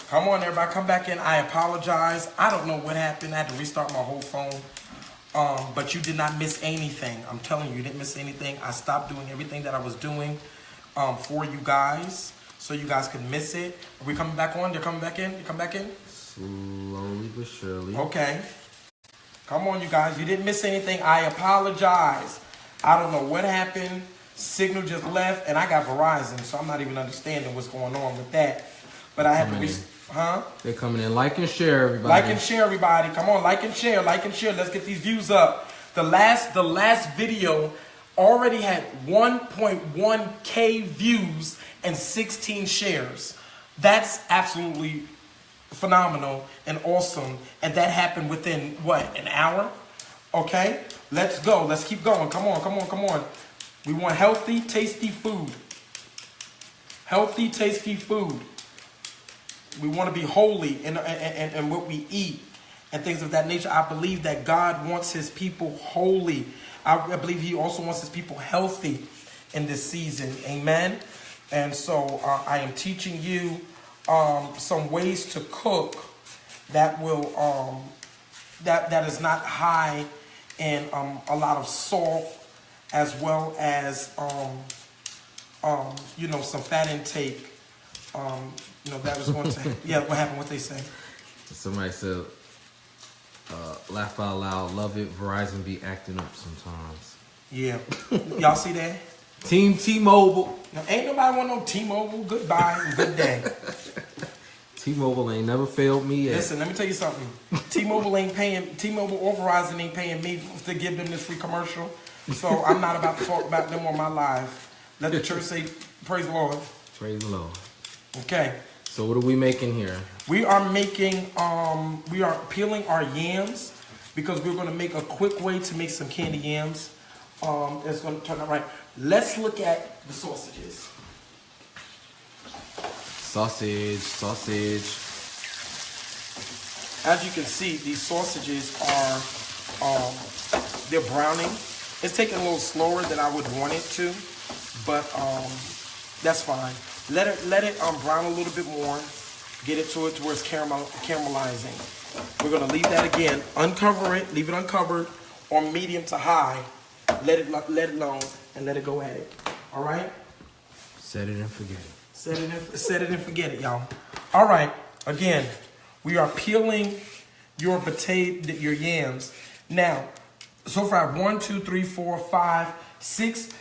Come on, everybody, come back in. I apologize. I don't know what happened. I had to restart my whole phone. But you did not miss anything. I'm telling you, you didn't miss anything. I stopped doing everything that I was doing for you guys, so you guys could miss it. Are we coming back on? They're coming back in? You come back in? Slowly but surely. Okay. Come on, you guys. You didn't miss anything. I apologize. I don't know what happened. Signal just left, and I got Verizon, so I'm not even understanding what's going on with that. But I have to They're coming in. Like and share, everybody. Like and share, everybody. Come on, like and share, like and share. Let's get these views up. The last video already had 1.1K views and 16 shares. That's absolutely phenomenal and awesome. And that happened within, what, an hour? Okay, let's go. Let's keep going. Come on, come on, come on. We want healthy, tasty food. Healthy, tasty food. We want to be holy in what we eat and things of that nature. I believe that God wants his people holy. I believe he also wants his people healthy in this season. Amen. And so I am teaching you some ways to cook that will that is not high in a lot of salt, as well as you know, some fat intake. You know, that was going to, yeah, what happened? What they say? Somebody said, laugh out loud, love it. Verizon be acting up sometimes. Yeah. Y'all see that? Team T-Mobile. Now, ain't nobody want no T-Mobile. Goodbye and good day. T-Mobile ain't never failed me yet. Listen, let me tell you something. T-Mobile or Verizon ain't paying me to give them this free commercial. So I'm not about to talk about them on my live. Let the church say, praise the Lord. Praise the Lord. Okay. So what are we making here? We are making, we are peeling our yams because we're going to make a quick way to make some candy yams. It's going to turn out right. Let's look at the sausages. Sausage. As you can see, these sausages are, they're browning. It's taking a little slower than I would want it to, but that's fine. Let it brown a little bit more. Get it to where it's caramelizing. We're gonna leave that again. Uncover it. Leave it uncovered on medium to high. Let it alone and let it go at it. All right. Set it and forget it. Set it and forget it, y'all. All right. Again, we are peeling your your yams. Now, so far I have 1, 2, 3, 4, 5, 6.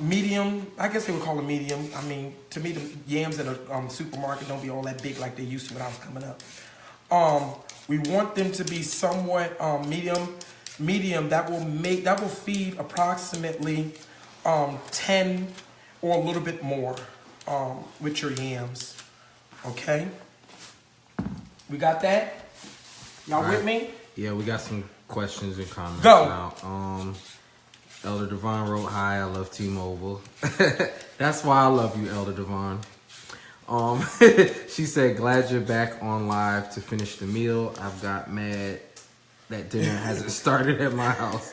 Medium, I guess they would call it medium. I mean, to me, the yams in a supermarket don't be all that big like they used to when I was coming up. We want them to be somewhat medium. That will feed approximately 10 or a little bit more with your yams. Okay, we got that. Y'all with me? Yeah, we got some questions and comments. Go. Now. Elder Devon wrote, hi, I love T-Mobile. That's why I love you, Elder Devon. She said, glad you're back on live to finish the meal. I've got mad that dinner hasn't started at my house.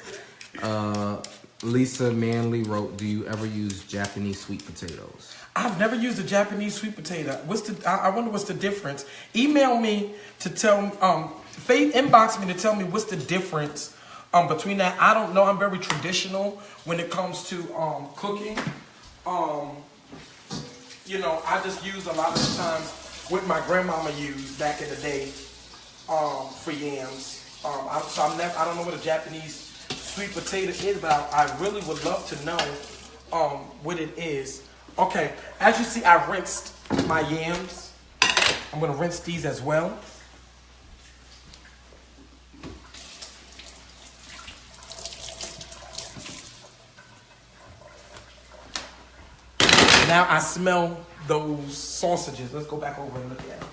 Lisa Manley wrote, do you ever use Japanese sweet potatoes? I've never used a Japanese sweet potato. I wonder what's the difference. Email me to tell, inbox me to tell me what's the difference between that. I don't know. I'm very traditional when it comes to cooking. You know, I just use a lot of the times what my grandmama used back in the day for yams. I don't know what a Japanese sweet potato is, but I really would love to know what it is. Okay, as you see, I rinsed my yams. I'm gonna rinse these as well. Now I smell those sausages. Let's go back over and look at them.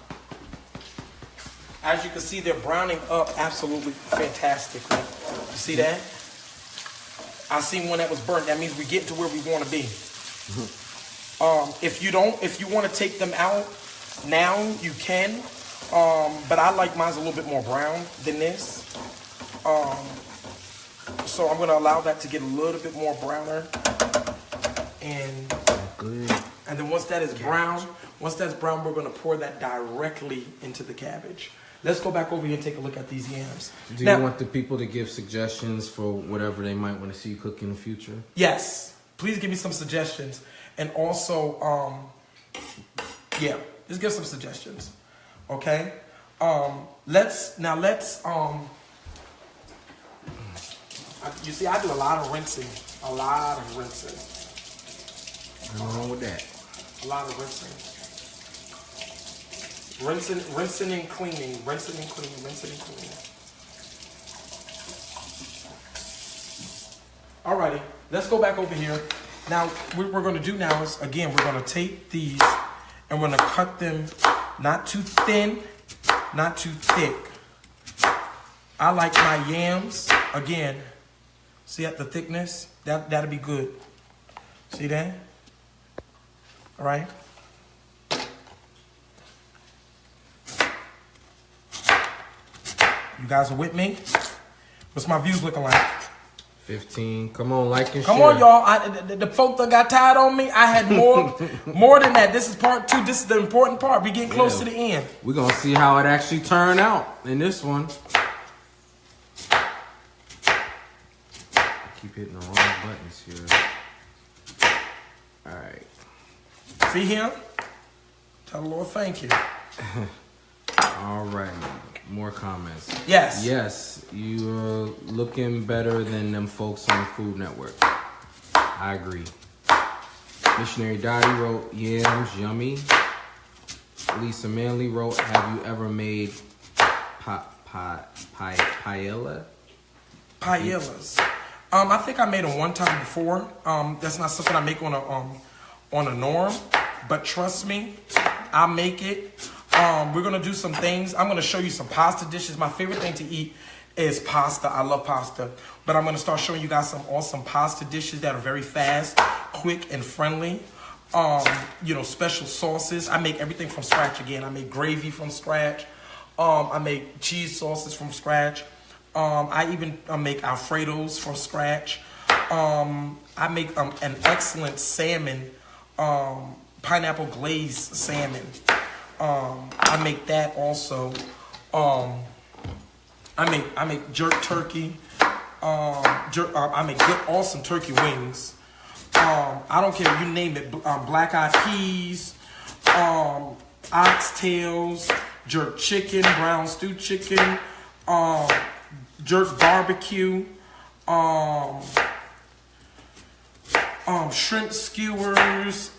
As you can see, they're browning up absolutely fantastically. You see that? I seen one that was burnt. That means we get to where we want to be. If you want to take them out now, you can. But I like mine a little bit more brown than this. So I'm going to allow that to get a little bit more browner. And And then once that is brown, we're going to pour that directly into the cabbage. Let's go back over here and take a look at these yams. Do you want the people to give suggestions for whatever they might want to see you cook in the future? Yes. Please give me some suggestions. And also, just give some suggestions. Okay? Let's you see, I do a lot of rinsing. Nothing wrong with that. A lot of rinsing. Rinsing and cleaning. Alrighty, let's go back over here. Now, what we're going to do now is, again, we're going to take these and we're going to cut them not too thin, not too thick. I like my yams, again, see at the thickness? That'll be good. See that? All right. You guys are with me? What's my views looking like? 15. Come on, like and Come share. on, y'all. The folk that got tired on me, I had more than that. This is part 2. This is the important part. We're getting close to the end. We're going to see how it actually turned out in this one. Keep hitting the wrong buttons here. All right. See him? Tell the Lord thank you. All right. More comments. Yes. Yes, you're looking better than them folks on Food Network. I agree. Missionary Dottie wrote, yams, yummy. Lisa Manley wrote, have you ever made paella? Paellas. I think I made them one time before. That's not something I make on a norm, but trust me, I make it. We're gonna do some things. I'm gonna show you some pasta dishes. My favorite thing to eat is pasta. I love pasta, but I'm gonna start showing you guys some awesome pasta dishes that are very fast, quick, and friendly. Special sauces. I make everything from scratch again. I make gravy from scratch. I make cheese sauces from scratch. I even make Alfredos from scratch. I make an excellent salmon, pineapple glazed salmon. I make that also. I make jerk turkey. I make good, awesome turkey wings. I don't care, you name it. Black eyed peas, oxtails, jerk chicken, brown stew chicken, jerk barbecue, shrimp skewers,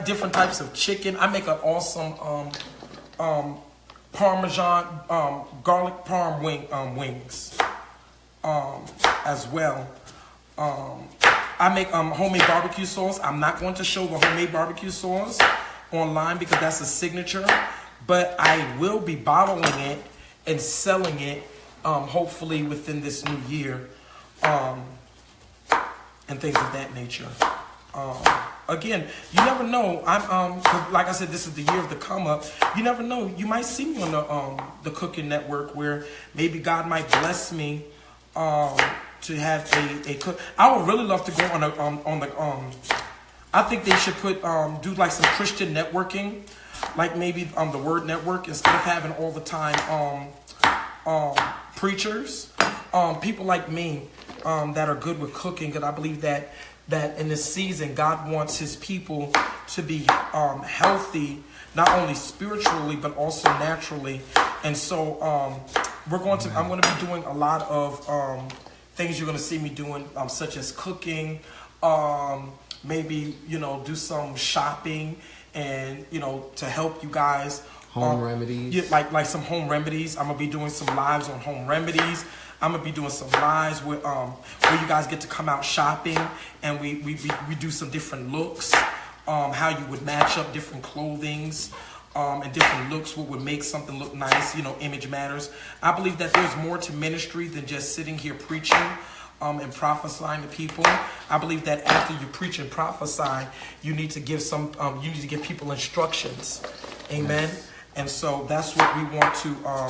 different types of chicken. I make an awesome Parmesan garlic parm wings as well. I make homemade barbecue sauce. I'm not going to show the homemade barbecue sauce online because that's a signature, but I will be bottling it and selling it hopefully within this new year, and things of that nature. Again, you never know. I'm like I said, this is the year of the come up. You never know. You might see me on the Cooking Network, where maybe God might bless me to have a cook. I would really love to go on the I think they should do like some Christian networking, like maybe the Word Network, instead of having all the time preachers, people like me that are good with cooking. Because I believe that in this season, God wants His people to be healthy, not only spiritually but also naturally. And so I'm going to be doing a lot of things you're going to see me doing, such as cooking, maybe do some shopping, and to help you guys. Home remedies. Yeah, like some home remedies. I'm gonna be doing some lives on home remedies. I'm gonna be doing some lives where you guys get to come out shopping, and we do some different looks, how you would match up different clothings, and different looks, what would make something look nice. Image matters. I believe that there's more to ministry than just sitting here preaching and prophesying to people. I believe that after you preach and prophesy, you need to give people instructions. Amen. Yes. And so that's what we want to all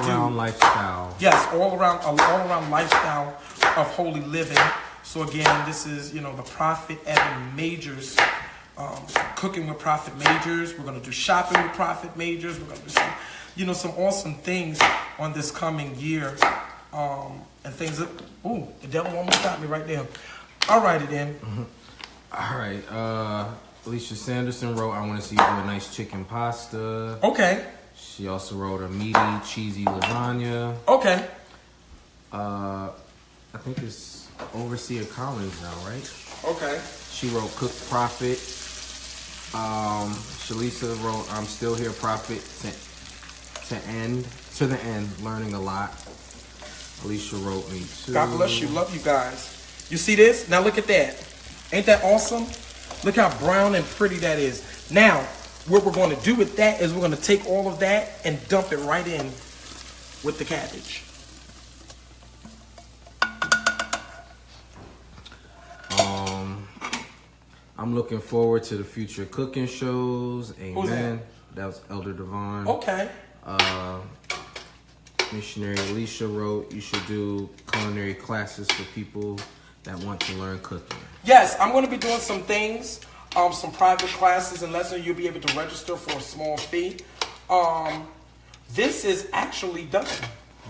around lifestyle. Yes, all around lifestyle of holy living. So again, this is, the Prophet Evan Majors, cooking with Prophet Majors. We're gonna do shopping with Prophet Majors. We're gonna do some, some awesome things on this coming year, and things that. Ooh, the devil almost got me right there. All righty then. All right. Alicia Sanderson wrote, "I want to see you do a nice chicken pasta." Okay. She also wrote a meaty, cheesy lasagna. Okay. I think it's Overseer Collins now, right? Okay. She wrote Cook Prophet. Shalisa wrote, "I'm still here, Prophet, to the end, learning a lot." Alicia wrote me too. God bless you. Love you guys. You see this? Now look at that. Ain't that awesome? Look how brown and pretty that is. Now, what we're going to do with that is we're going to take all of that and dump it right in with the cabbage. I'm looking forward to the future cooking shows. Amen. Who's that? That was Elder Devon. Okay. Missionary Alicia wrote, "You should do culinary classes for people that want to learn cooking." Yes, I'm going to be doing some things, some private classes and lessons. You'll be able to register for a small fee. This is actually done.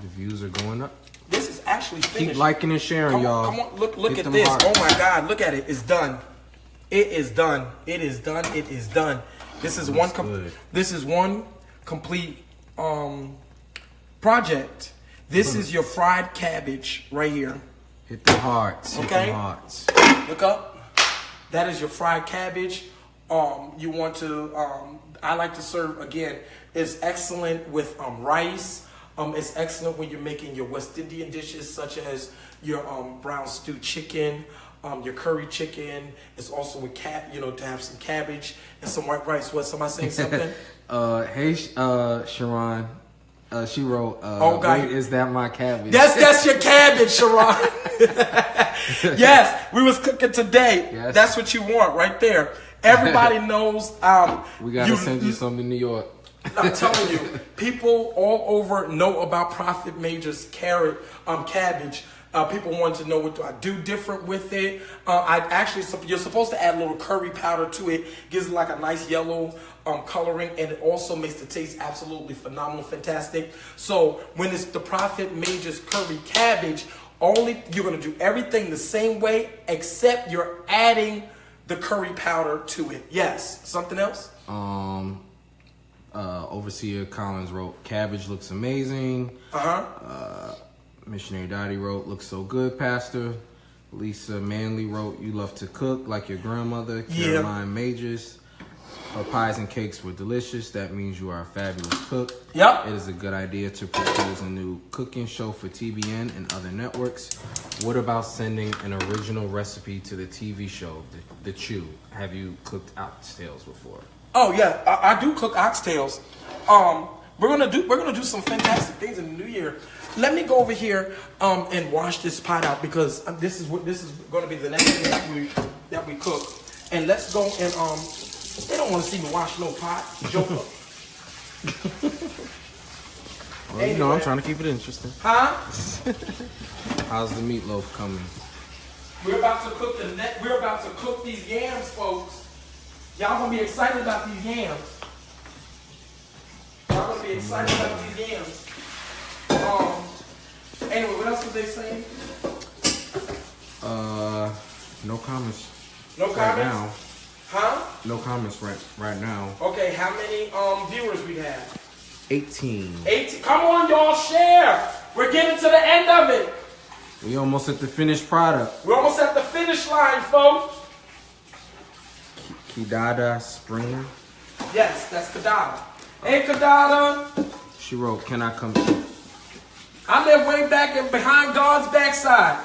The views are going up. This is actually finished. Keep liking and sharing, y'all. Come on, look Hit at them this. hearts. Oh my God, look at it. It's done. It is done. It is done. It is done. This is one complete project. This is your fried cabbage right here. Hit the hearts. Hit Okay. the hearts. Look up. That is your fried cabbage. You want to, I like to serve, again, it's excellent with rice. It's excellent when you're making your West Indian dishes, such as your brown stew chicken, your curry chicken. It's also with to have some cabbage and some white rice. What, somebody saying something? Hey, Sharon. She wrote, God. "Wait, is that my cabbage?" That's your cabbage, Sharon. Yes, we was cooking today. Yes. That's what you want right there. Everybody knows. We gotta send you some to New York. I'm telling you, people all over know about Prophet Major's cabbage. People want to know what do I do different with it. You're supposed to add a little curry powder to it. Gives it like a nice yellow coloring, and it also makes the taste absolutely phenomenal, fantastic. So when it's the Prophet Major's curry cabbage, you're gonna do everything the same way, except you're adding the curry powder to it. Yes. Something else? Overseer Collins wrote, "Cabbage looks amazing." Missionary Dottie wrote, "Looks so good, Pastor." Lisa Manley wrote, "You love to cook like your grandmother." Yeah. Caroline Majors, "Her pies and cakes were delicious. That means you are a fabulous cook." Yep. "It is a good idea to propose a new cooking show for TBN and other networks. What about sending an original recipe to the TV show, The Chew? Have you cooked oxtails before?" Oh yeah, I do cook oxtails. We're gonna do some fantastic things in the new year. Let me go over here and wash this pot out, because this is going to be the next thing that we cook. And let's go and they don't want to see me wash no pot, joker. Well, Anyway. I'm trying to keep it interesting. Huh? How's the meatloaf coming? We're about to cook these yams, folks. Y'all gonna be excited about these yams. Y'all gonna be excited about these yams. Anyway, what else was they saying? No comments. No right comments? now. Huh? No comments right now. Okay, how many viewers we have? 18. 18. Come on, y'all, share. We're getting to the end of it. We almost at the finished product. We're almost at the finish line, folks. Kidada Springer. Yes, that's Kadada. Hey, Kadada. She wrote, "Can I come?" I'm there way back and behind God's backside.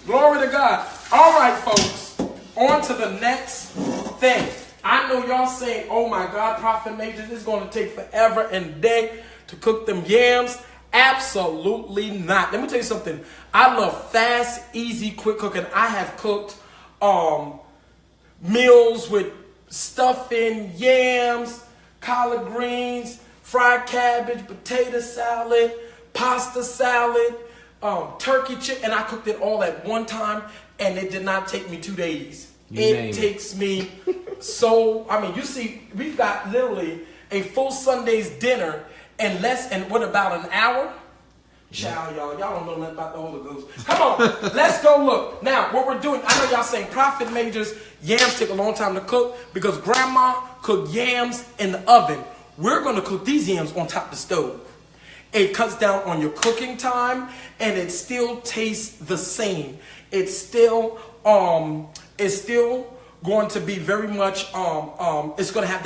Glory to God. All right, folks. On to the next thing. I know y'all saying, "Oh my God, Prophet Major, this is going to take forever and a day to cook them yams." Absolutely not. Let me tell you something. I love fast, easy, quick cooking. I have cooked meals with stuffing, yams, collard greens, fried cabbage, potato salad, pasta salad, turkey chicken, and I cooked it all at one time, and it did not take me 2 days. It takes me you see, we've got literally a full Sunday's dinner in what, about an hour? Child, y'all don't know nothing about the Holy Ghost. Come on, let's go look. Now, what we're doing, I know y'all saying Prophet Majors, yams take a long time to cook because Grandma cooked yams in the oven. We're going to cook these yams on top of the stove. It cuts down on your cooking time, and it still tastes the same. It's still going to be very much it's going to have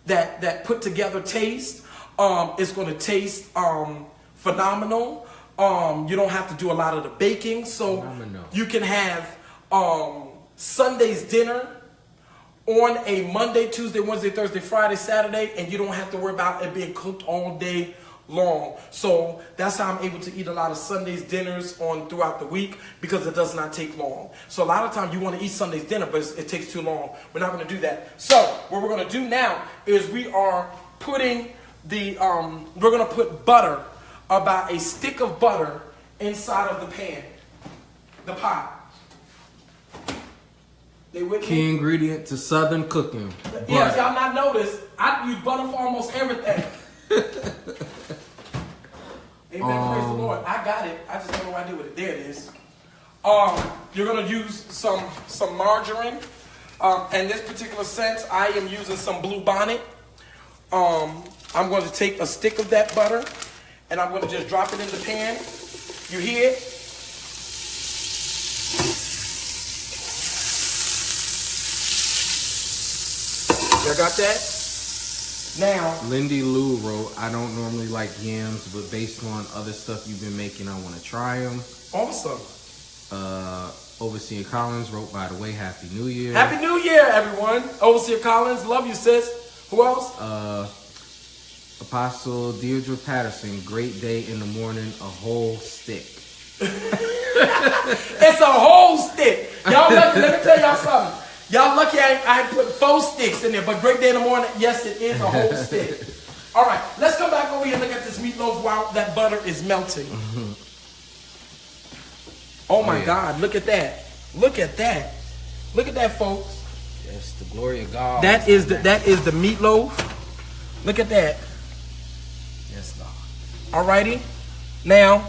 that put together taste. It's going to taste phenomenal. You don't have to do a lot of the baking, so you can have Sunday's dinner on a Monday, Tuesday, Wednesday, Thursday, Friday, Saturday, and you don't have to worry about it being cooked all day long. So that's how I'm able to eat a lot of Sunday's dinners throughout the week, because it does not take long. So a lot of times you want to eat Sunday's dinner, but it takes too long. We're not going to do that. So what we're going to do now is we are putting we're going to put butter, about a stick of butter, inside of the pan, the pot. They with Key ingredient to Southern cooking. Yeah, if y'all not noticed, I use butter for almost everything. Amen. Praise the Lord. I got it. I just don't know what I did with it. There it is. You're gonna use some margarine. In this particular sense, I am using some Blue Bonnet. I'm going to take a stick of that butter, and I'm going to just drop it in the pan. You hear it? You got that? Now, Lindy Lou wrote, I don't normally like yams, but based on other stuff you've been making, I want to try them. Awesome. Overseer Collins wrote, by the way, Happy New Year. Happy New Year, everyone. Overseer Collins, love you, sis. Who else? Apostle Deirdre Patterson, great day in the morning, a whole stick. It's a whole stick. Y'all lucky, let me tell y'all something. Y'all lucky I put 4 sticks in there, but great day in the morning, yes, it is a whole stick. All right, let's come back over here and look at this meatloaf while that butter is melting. Oh my God, look at that. Look at that. Look at that, folks. Yes, the glory of God. That is the meatloaf. Look at that. Yes, God. Alrighty. Now,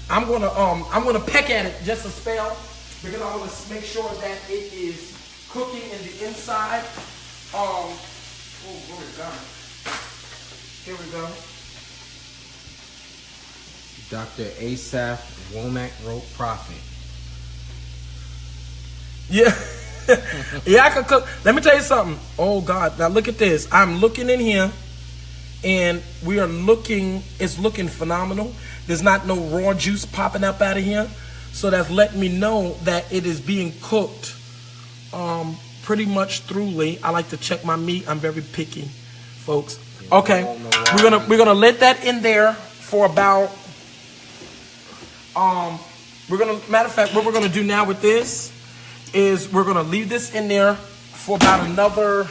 I'm gonna peck at it just a spell, because I want to make sure that it is cooking in the inside. Oh, glory to God. Here we go. Dr. Asaph Womack wrote, Prophet. Yeah. Yeah, I can cook. Let me tell you something. Oh God, now look at this. I'm looking in here, and we are looking, it's looking phenomenal. There's not no raw juice popping up out of here. So that's letting me know that it is being cooked pretty much thoroughly. I like to check my meat. I'm very picky, folks. Okay, we're gonna let that in there for about matter of fact, what we're gonna do now with this is we're gonna leave this in there for about another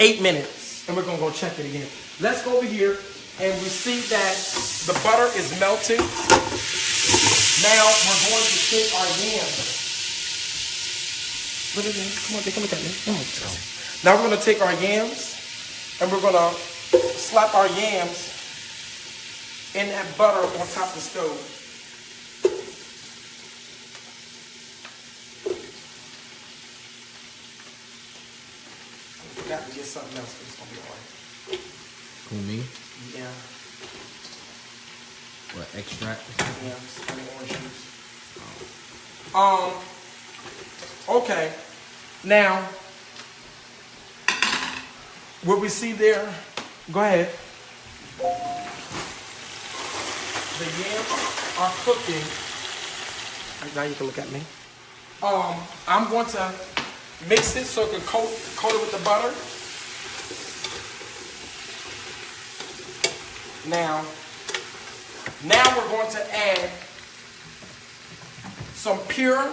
8 minutes, and we're gonna go check it again. Let's go over here, and we see that the butter is melting. Now we're going to take our yams. Look at this. Come on, take a look at me. Now we're gonna take our yams, and we're gonna slap our yams in that butter on top of the stove. Got to get something else, but it's gonna be alright. Who, me? Yeah. What, extract? Yeah, some orange juice. Okay. Now, what we see there, go ahead. The yams are cooking. Now you can look at me. I'm going to mix it so it can coat it with the butter. Now we're going to add some pure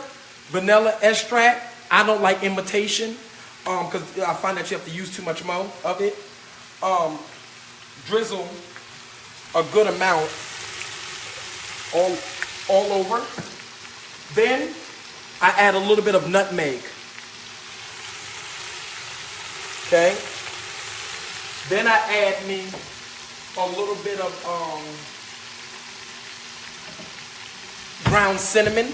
vanilla extract. I don't like imitation because I find that you have to use too much more of it. Drizzle a good amount all over. Then I add a little bit of nutmeg. Okay. Then I add me a little bit of ground cinnamon.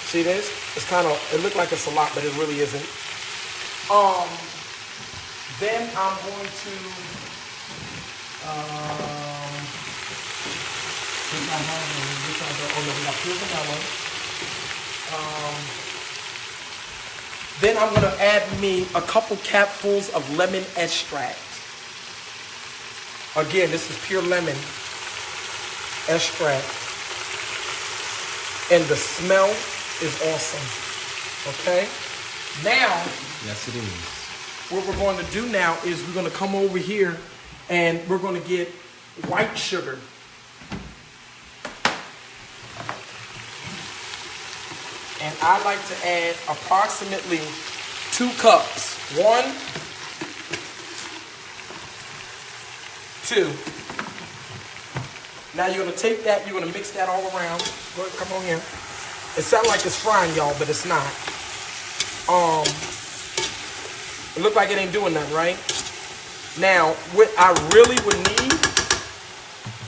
See this? It's kind of, it looked like it's a lot, but it really isn't. Then I'm going to then I'm going to add me a couple capfuls of lemon extract. Again, this is pure lemon extract. And the smell is awesome. Okay? Now, Yes, it is. what we're going to do now is we're going to come over here and we're going to get white sugar. And I like to add approximately 2 cups. 1, 2. Now you're going to take that, you're going to mix that all around. Go ahead, come on here. It sounds like it's frying, y'all, but it's not. It look like it ain't doing nothing, right? Now, what I really would need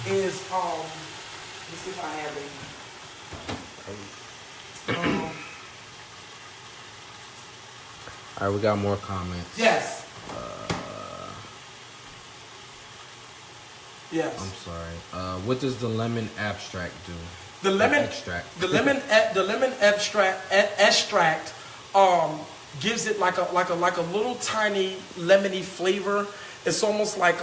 is, let's see if I have it. All right, we got more comments. Yes. Yes. I'm sorry. What does the lemon abstract do? The lemon extract. The lemon extract gives it like a little tiny lemony flavor. It's almost like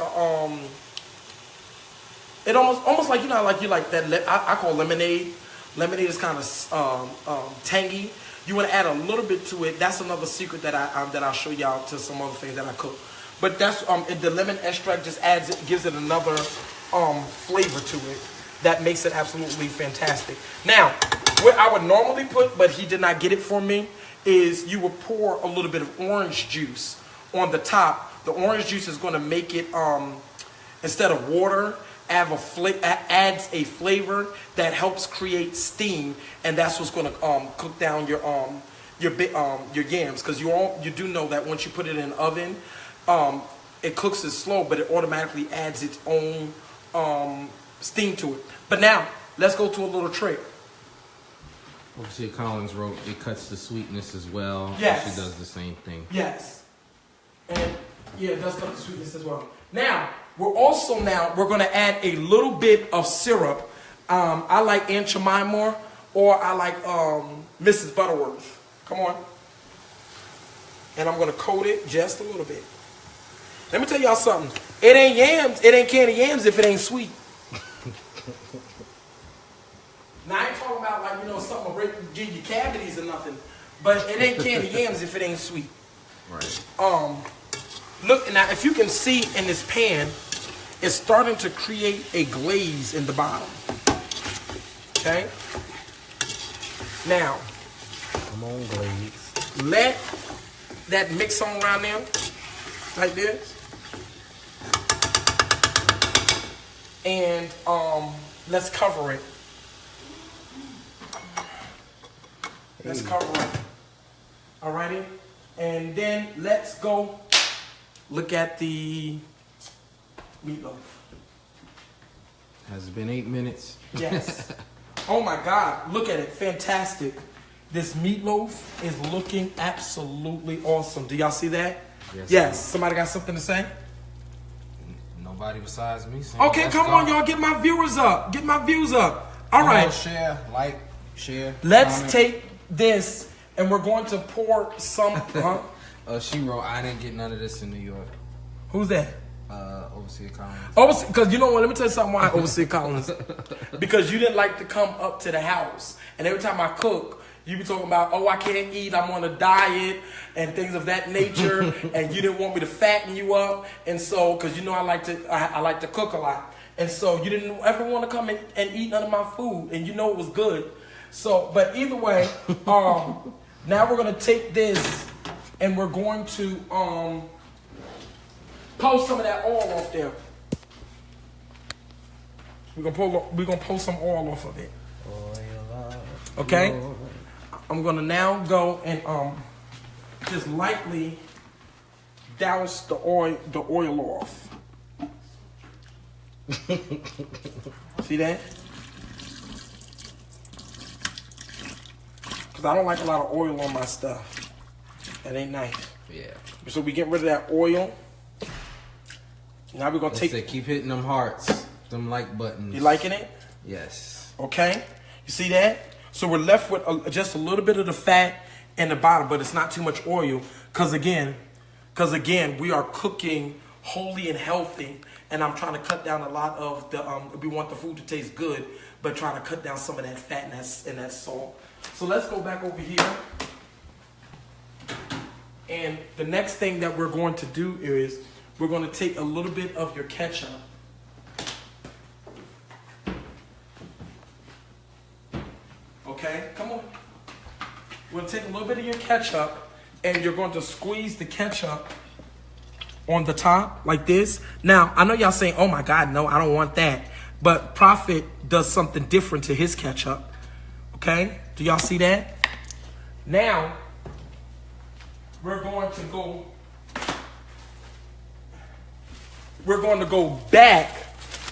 it almost like, you know, like you like that. I call lemonade. Lemonade is kind of tangy. You want to add a little bit to it. That's another secret that I'll show y'all to some other things that I cook. But that's the lemon extract just adds it, gives it another flavor to it that makes it absolutely fantastic. Now, what I would normally put, but he did not get it for me, is you would pour a little bit of orange juice on the top. The orange juice is going to make it instead of water, adds a flavor that helps create steam, and that's what's going to cook down your yams. Because you do know that once you put it in an oven, it cooks it slow, but it automatically adds its own steam to it. But now let's go to a little trick. Obviously, Collins wrote it cuts the sweetness as well. Yes. She does the same thing. Yes. And yeah, it does cut the sweetness as well. Now, we're going to add a little bit of syrup. I like Aunt Jemima, or I like Mrs. Butterworth. Come on. And I'm going to coat it just a little bit. Let me tell y'all something. It ain't yams. It ain't candy yams if it ain't sweet. Now, I ain't talking about like, you know, something will give you cavities or nothing. But it ain't candy yams if it ain't sweet. Right. Look, now, if you can see in this pan, it's starting to create a glaze in the bottom. Okay? Now, Come on, glaze. let that mix on around there, like this. And let's cover it. Let's cover it. Alrighty? And then let's go look at the meatloaf. Has it been 8 minutes? Yes. Oh my God, look at it. Fantastic. This meatloaf is looking absolutely awesome. Do y'all see that? Yes. Somebody got something to say? Nobody besides me. So Okay, come on, y'all. Get my viewers up. Get my views up. All right. Share, like, share. Let's comment. take this and we're going to pour some. Huh? She wrote, I didn't get none of this in New York. Who's that? Overseer Collins. Overseer, because you know what? Let me tell you something why Overseer Collins. Because you didn't like to come up to the house. And every time I cook, you be talking about, oh, I can't eat, I'm on a diet, and things of that nature. And you didn't want me to fatten you up. And so, because you know I like to cook a lot. And so you didn't ever want to come and eat none of my food. And you know it was good. So, but either way, now we're going to take this and we're going to pour some of that oil off there. We're gonna pull some oil off of it. Okay? I'm gonna now go and just lightly douse the oil off. See that? Because I don't like a lot of oil on my stuff. That ain't nice. Yeah. So we get rid of that oil. Now we're gonna take. Keep hitting them hearts, them like buttons. You liking it? Yes. Okay. You see that? So we're left with just a little bit of the fat in the bottom, but it's not too much oil. Cause again, we are cooking holy and healthy, and I'm trying to cut down a lot of the. We want the food to taste good, but trying to cut down some of that fat and that salt. So let's go back over here. And the next thing that we're going to do is we're going to take a little bit of your ketchup. Okay, come on. We're going to take a little bit of your ketchup and you're going to squeeze the ketchup on the top like this. Now, I know y'all saying, oh my God, no, I don't want that. But Prophet does something different to his ketchup. Okay, do y'all see that? Now, we're going to go back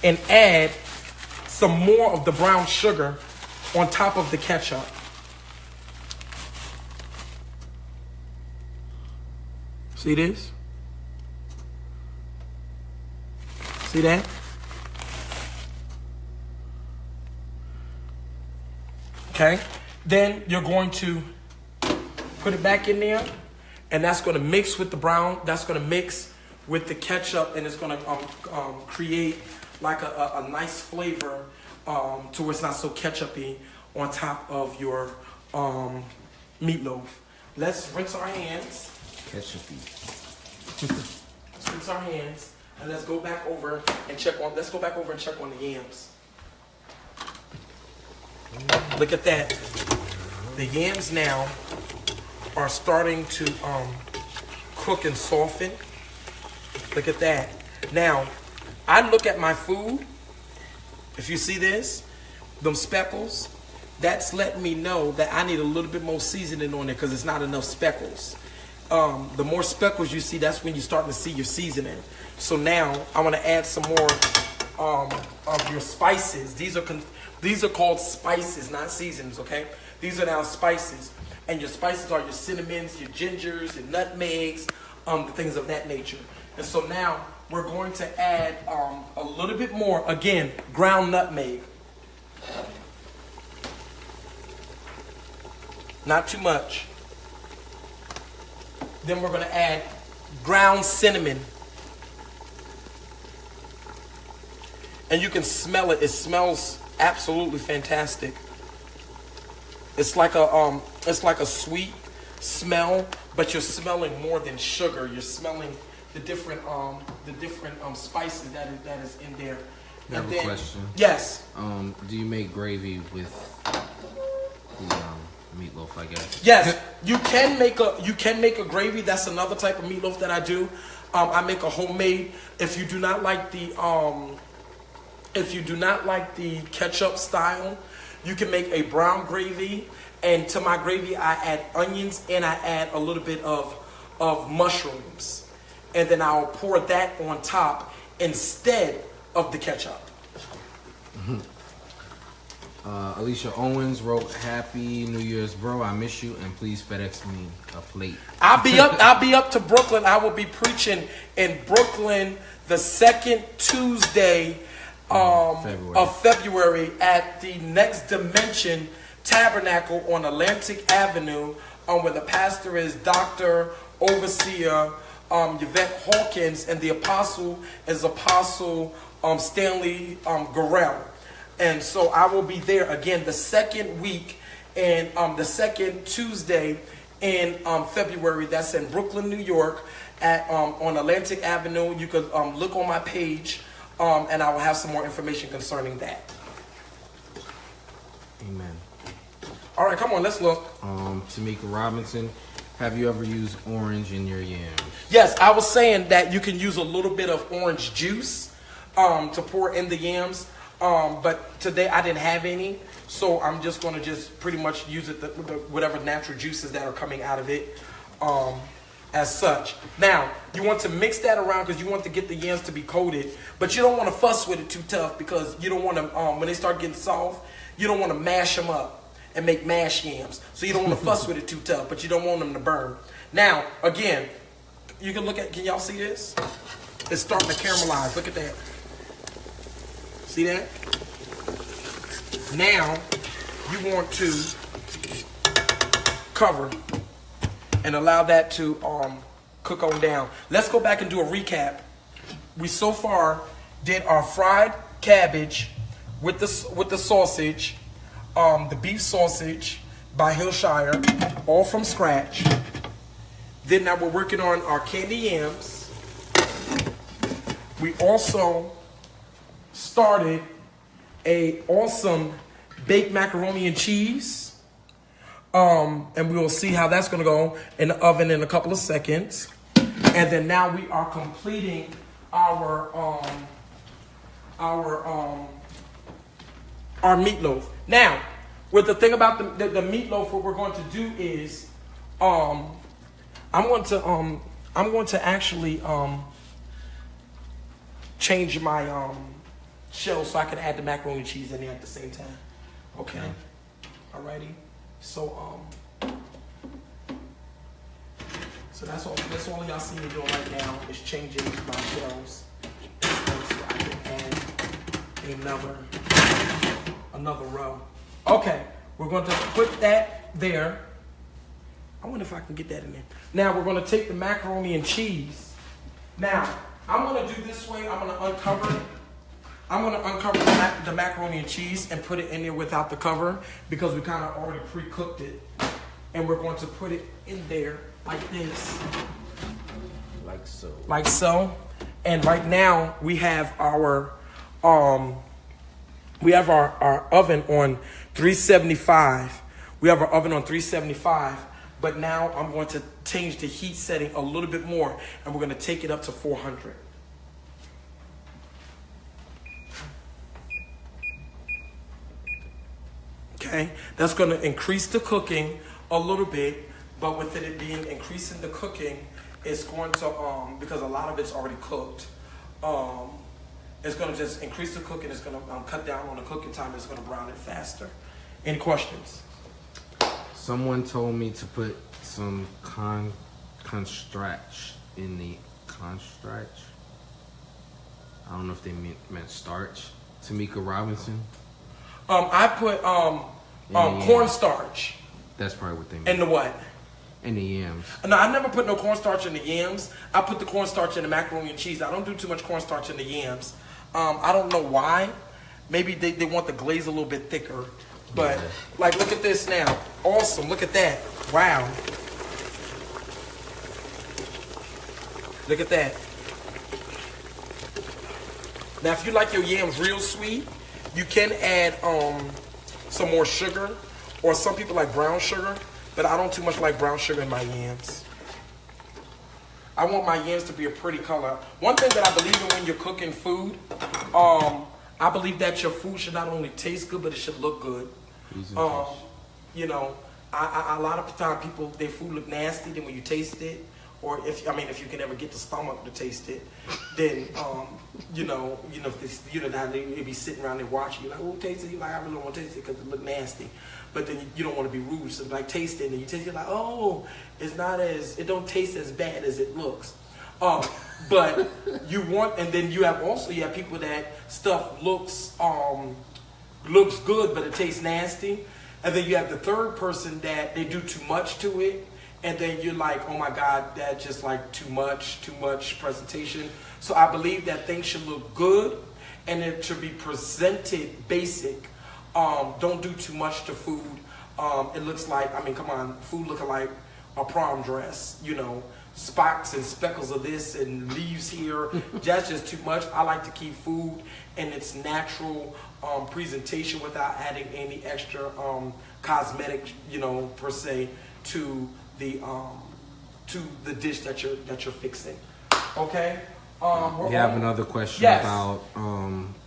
and add some more of the brown sugar on top of the ketchup. See this? See that? Okay. Then you're going to put it back in there. And that's going to mix with the brown. That's going to mix with the ketchup, and it's going to create like a nice flavor to where it's not so ketchupy on top of your meatloaf. Let's rinse our hands. Ketchupy. Let's rinse our hands, and let's go back over and check on. Let's go back over and check on the yams. Look at that. The yams now are starting to cook and soften. Look at that. Now, I look at my food. If you see this, them speckles, that's letting me know that I need a little bit more seasoning on it because it's not enough speckles. The more speckles you see, that's when you're starting to see your seasoning. So now I want to add some more of your spices. These are called spices, not seasonings, okay? These are now spices. And your spices are your cinnamons, your gingers, your nutmegs, the things of that nature. And so now we're going to add a little bit more, again, ground nutmeg. Not too much. Then we're going to add ground cinnamon. And you can smell it. It smells absolutely fantastic. It's like a sweet smell, but you're smelling more than sugar. You're smelling the different spices that is in there. I have a question. Yes. Do you make gravy with the meatloaf? I guess. Yes, you can make a gravy. That's another type of meatloaf that I do. I make a homemade. If you do not like the ketchup style, you can make a brown gravy, and to my gravy I add onions and I add a little bit of mushrooms, and then I'll pour that on top instead of the ketchup. Mm-hmm. Alicia Owens wrote, "Happy New Year's, bro. I miss you, and please FedEx me a plate." I'll be up to Brooklyn. I will be preaching in Brooklyn the second Tuesday of February at the Next Dimension Tabernacle on Atlantic Avenue, where the pastor is Dr. Overseer Yvette Hawkins, and the apostle is Apostle Stanley Gurrell. And so I will be there again the second week and the second Tuesday in February. That's in Brooklyn, New York, at on Atlantic Avenue. You could look on my page, and I will have some more information concerning that. Amen. All right, come on, let's look. Tamika Robinson, have you ever used orange in your yams? Yes, I was saying that you can use a little bit of orange juice to pour in the yams. But today I didn't have any, so I'm just gonna just pretty much use it, whatever natural juices that are coming out of it, as such. Now, you want to mix that around because you want to get the yams to be coated, but you don't want to fuss with it too tough because you don't want to, when they start getting soft, you don't want to mash them up and make mashed yams. So you don't want to fuss with it too tough, but you don't want them to burn. Now, again, you can look at, can y'all see this? It's starting to caramelize. Look at that. See that? Now, you want to cover and allow that to cook on down. Let's go back and do a recap. We so far did our fried cabbage with the sausage, the beef sausage by Hillshire, all from scratch. Then now we're working on our candy yams. We also started a awesome baked macaroni and cheese. And we will see how that's going to go in the oven in a couple of seconds. And then now we are completing our meatloaf. Now, with the thing about the meatloaf, what we're going to do is, I'm going to actually change my shell so I can add the macaroni and cheese in there at the same time. Okay. Alrighty. So that's all y'all see me doing right now is changing my shells so I can add another row. Okay, we're going to put that there. I wonder if I can get that in there. Now we're going to take the macaroni and cheese. Now I'm going to do this way. I'm going to uncover it. I'm going to uncover the macaroni and cheese and put it in there without the cover because we kind of already pre-cooked it. And we're going to put it in there like this. Like so. Like so. And right now we have our oven on 375. We have our oven on 375. But now I'm going to change the heat setting a little bit more and we're going to take it up to 400. Okay, that's going to increase the cooking a little bit, but with it being increasing the cooking, it's going to, because a lot of it's already cooked, it's going to just increase the cooking, it's going to cut down on the cooking time, it's going to brown it faster. Any questions? Someone told me to put some cornstarch in the cornstarch. I don't know if they meant starch. Tamika Robinson. I put cornstarch. That's probably what they meant. In the what? In the yams. No, I never put no cornstarch in the yams. I put the cornstarch in the macaroni and cheese. I don't do too much cornstarch in the yams. I don't know why. Maybe they want the glaze a little bit thicker. But, like, look at this now. Awesome. Look at that. Wow. Look at that. Now, if you like your yams real sweet, you can add some more sugar, or some people like brown sugar, but I don't too much like brown sugar in my yams. I want my yams to be a pretty color. One thing that I believe in when you're cooking food, I believe that your food should not only taste good, but it should look good. You know, a lot of the time people, their food look nasty, then when you taste it, or if you can ever get the stomach to taste it, then they be sitting around there watching you like, oh, taste it. You like, I really don't want to taste it because it look nasty. But then you don't want to be rude, so like taste it, and you taste it like, oh, it don't taste as bad as it looks. But you want, and then you have people that stuff looks good, but it tastes nasty. And then you have the third person that they do too much to it. And then you're like, oh my God, that's just like too much presentation. So I believe that things should look good and it should be presented basic. Don't do too much to food. It looks like, come on, food looking like a prom dress, spots and speckles of this and leaves here. That's just too much. I like to keep food in its natural presentation without adding any extra cosmetic, per se, to the dish that you're fixing. Okay. We have another question about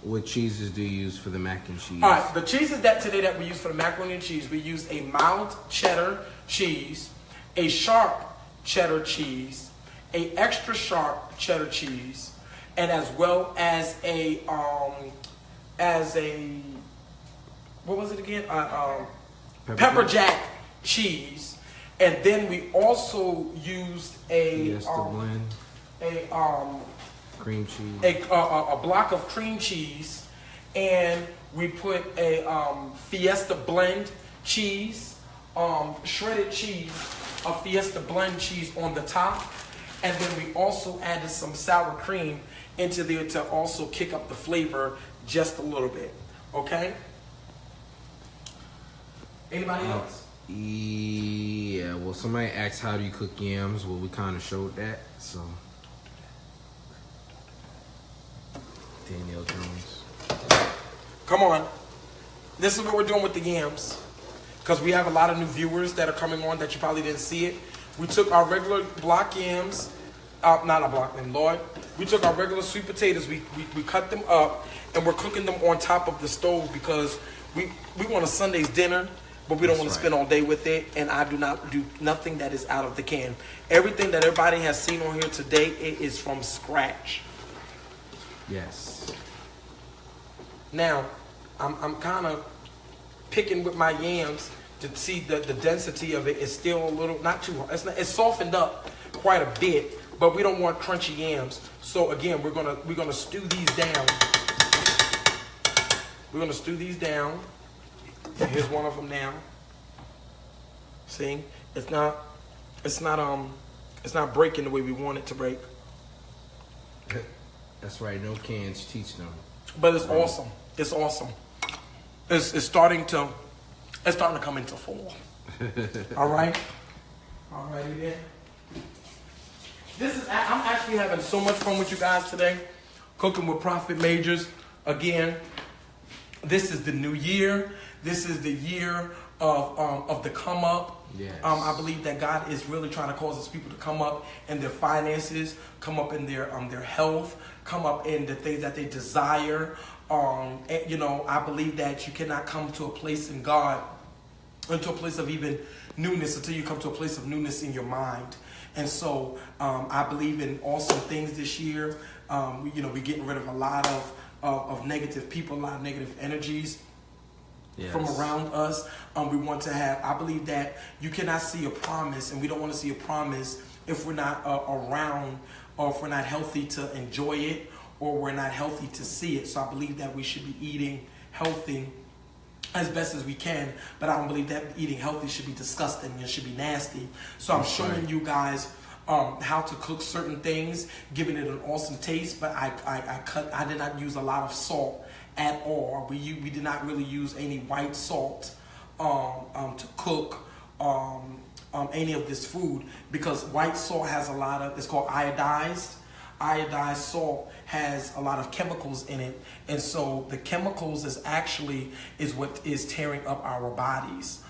what cheeses do you use for the mac and cheese? All right, the cheeses that we use for the macaroni and cheese, we use a mild cheddar cheese, a sharp cheddar cheese, a extra sharp cheddar cheese, and as well as a what was it again? Pepper jack cheese, and then we also used a blend. Cream cheese. A block of cream cheese, and we put a Fiesta blend cheese, shredded cheese, a Fiesta blend cheese on the top, and then we also added some sour cream into there to also kick up the flavor just a little bit. Okay? Anybody else? Yeah, well, somebody asked how do you cook yams. Well, we kind of showed that, so. Danielle Jones. Come on. This is what we're doing with the yams. Because we have a lot of new viewers that are coming on that you probably didn't see it. We took our regular block yams, not a block yam, Lord. We took our regular sweet potatoes, we cut them up, and we're cooking them on top of the stove because we want a Sunday's dinner, but we don't want to spend all day with it, and I do not do nothing that is out of the can. Everything that everybody has seen on here today, it is from scratch. Yes. Now, I'm kind of picking with my yams to see the density of it is still a little, not too hard. It's softened up quite a bit, but we don't want crunchy yams. So again, we're gonna stew these down. We're gonna stew these down. Here's one of them now. See, it's not breaking the way we want it to break. That's right. No cans. Teach them. But it's awesome. It's awesome. It's starting to come into form. All right. All righty then. I'm actually having so much fun with you guys today. Cooking with Prophet Majors. Again, this is the new year. This is the year of the come up. Yes. I believe that God is really trying to cause His people to come up in their finances, come up in their health, come up in the things that they desire. And, I believe that you cannot come to a place in God, into a place of even newness, until you come to a place of newness in your mind. And so I believe in awesome things this year. We're getting rid of a lot of negative people, a lot of negative energies. Yes. From around us. We want to have, I believe that you cannot see a promise, and we don't want to see a promise if we're not around, or if we're not healthy to enjoy it, or we're not healthy to see it. So I believe that we should be eating healthy as best as we can, but I don't believe that eating healthy should be disgusting and should be nasty. So I'm showing you guys how to cook certain things, giving it an awesome taste, but I did not use a lot of salt at all. We did not really use any white salt to cook any of this food, because white salt has a lot of, it's called iodized. Iodized salt has a lot of chemicals in it, and so the chemicals is what is tearing up our bodies.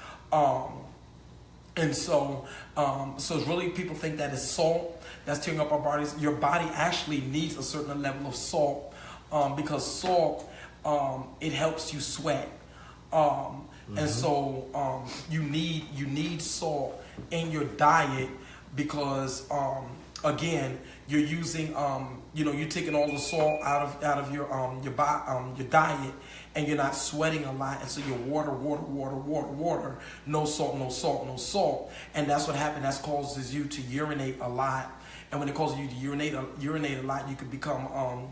And so it's really, people think that it's salt that's tearing up our bodies. Your body actually needs a certain level of salt, because salt, it helps you sweat. And so you need salt in your diet, because again, you're using you're taking all the salt out of your diet, and you're not sweating a lot, and so you're water, no salt, and that's what happens. That causes you to urinate a lot, and when it causes you to urinate a lot, you can become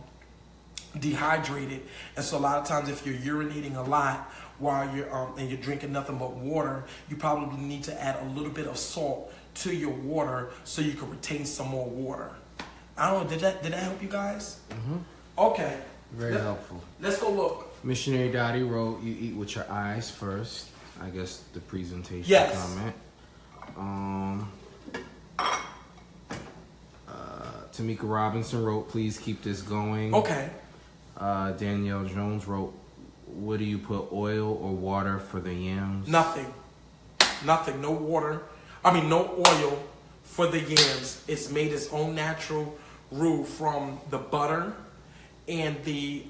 dehydrated. And so a lot of times, if you're urinating a lot while you're and you're drinking nothing but water, you probably need to add a little bit of salt to your water so you can retain some more water. I don't know, did that help you guys? Mm-hmm. Okay. Very helpful. Let's go look. Missionary Dottie wrote, "You eat with your eyes first." I guess the presentation comment. Tamika Robinson wrote, "Please keep this going." Okay. Danielle Jones wrote, "What do you put, oil or water for the yams?" Nothing. No water. No oil for the yams. It's made its own natural roux from the butter and the